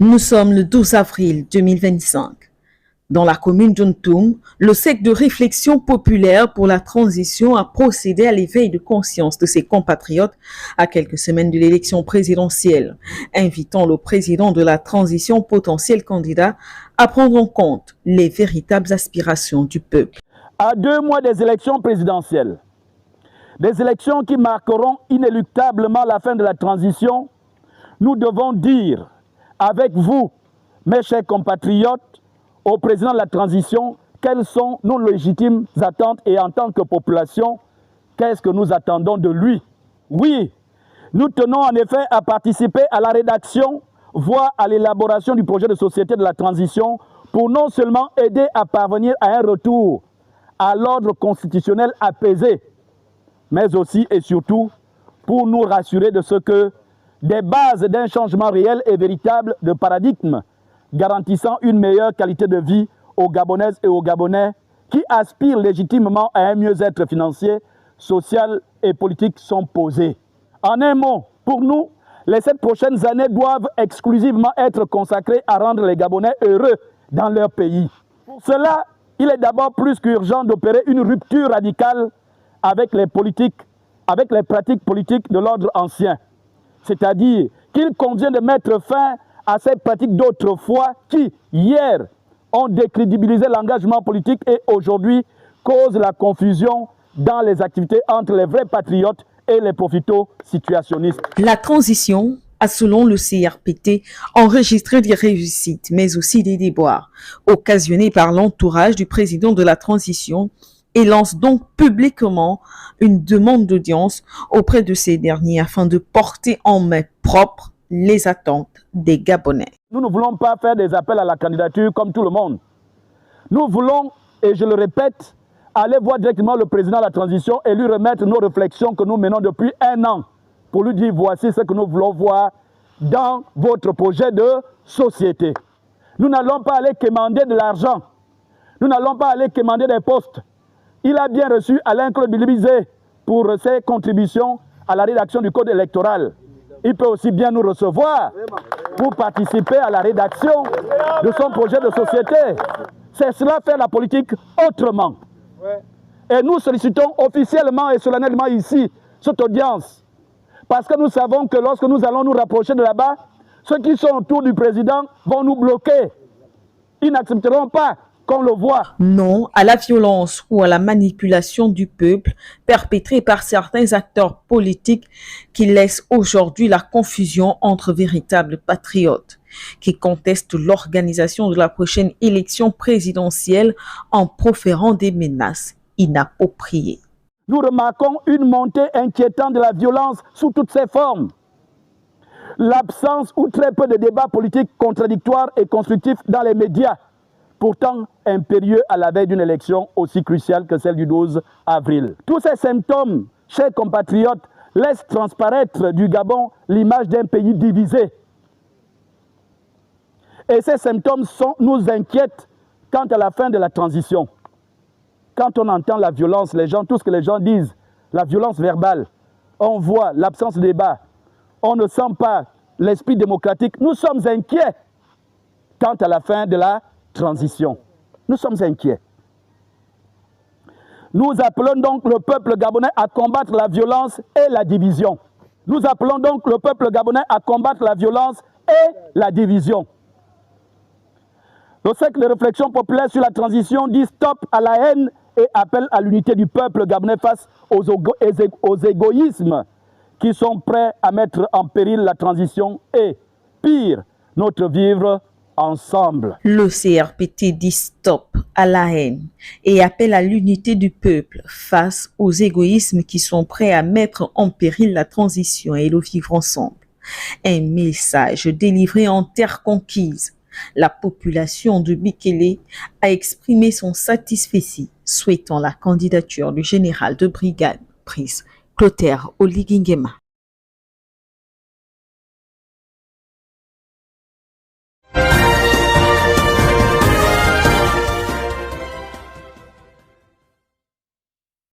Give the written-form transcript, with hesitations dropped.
Nous sommes le 12 avril 2025. Dans la commune d'Untum, le cercle de réflexion populaire pour la transition a procédé à l'éveil de conscience de ses compatriotes à quelques semaines de l'élection présidentielle, invitant le président de la transition, potentiel candidat, à prendre en compte les véritables aspirations du peuple. À 2 mois des élections présidentielles, des élections qui marqueront inéluctablement la fin de la transition, nous devons dire avec vous, mes chers compatriotes, au président de la transition, quelles sont nos légitimes attentes et en tant que population, qu'est-ce que nous attendons de lui? Oui, nous tenons en effet à participer à la rédaction, voire à l'élaboration du projet de société de la transition pour non seulement aider à parvenir à un retour à l'ordre constitutionnel apaisé, mais aussi et surtout pour nous rassurer de ce que des bases d'un changement réel et véritable de paradigme garantissant une meilleure qualité de vie aux Gabonaises et aux Gabonais qui aspirent légitimement à un mieux-être financier, social et politique sont posés. En un mot, pour nous, les 7 prochaines années doivent exclusivement être consacrées à rendre les Gabonais heureux dans leur pays. Pour cela, il est d'abord plus qu'urgent d'opérer une rupture radicale avec les pratiques politiques de l'ordre ancien. C'est-à-dire qu'il convient de mettre fin à ces pratiques d'autrefois qui, hier, ont décrédibilisé l'engagement politique et aujourd'hui causent la confusion dans les activités entre les vrais patriotes et les profito-situationnistes. La transition a, selon le CRPT, enregistré des réussites, mais aussi des déboires, occasionnés par l'entourage du président de la transition, et lance donc publiquement une demande d'audience auprès de ces derniers afin de porter en main propre les attentes des Gabonais. Nous ne voulons pas faire des appels à la candidature comme tout le monde. Nous voulons, et je le répète, aller voir directement le président de la transition et lui remettre nos réflexions que nous menons depuis 1 an pour lui dire voici ce que nous voulons voir dans votre projet de société. Nous n'allons pas aller quémander de l'argent. Nous n'allons pas aller quémander des postes. Il a bien reçu Alain Claude Bilibizé pour ses contributions à la rédaction du code électoral. Il peut aussi bien nous recevoir pour participer à la rédaction de son projet de société. C'est cela faire la politique autrement. Et nous sollicitons officiellement et solennellement ici cette audience. Parce que nous savons que lorsque nous allons nous rapprocher de là-bas, ceux qui sont autour du président vont nous bloquer. Ils n'accepteront pas qu'on le voit. Non à la violence ou à la manipulation du peuple perpétrée par certains acteurs politiques qui laissent aujourd'hui la confusion entre véritables patriotes, qui contestent l'organisation de la prochaine élection présidentielle en proférant des menaces inappropriées. Nous remarquons une montée inquiétante de la violence sous toutes ses formes. L'absence ou très peu de débats politiques contradictoires et constructifs dans les médias, pourtant impérieux à la veille d'une élection aussi cruciale que celle du 12 avril. Tous ces symptômes, chers compatriotes, laissent transparaître du Gabon l'image d'un pays divisé. Et ces symptômes nous inquiètent quant à la fin de la transition. Quand on entend la violence, tout ce que les gens disent, la violence verbale, on voit l'absence de débat, on ne sent pas l'esprit démocratique. Nous sommes inquiets quant à la fin de la transition. Nous sommes inquiets. Nous appelons donc le peuple gabonais à combattre la violence et la division. Nous appelons donc le peuple gabonais à combattre la violence et la division. Le cercle de réflexion populaire sur la transition dit stop à la haine et appelle à l'unité du peuple gabonais face aux égoïsmes qui sont prêts à mettre en péril la transition et, pire, notre vivre ensemble. Le CRPT dit stop à la haine et appelle à l'unité du peuple face aux égoïsmes qui sont prêts à mettre en péril la transition et le vivre ensemble. Un message délivré en terre conquise. La population de Bikele a exprimé son satisfecit, souhaitant la candidature du général de brigade, Prince Clotaire Oligingema.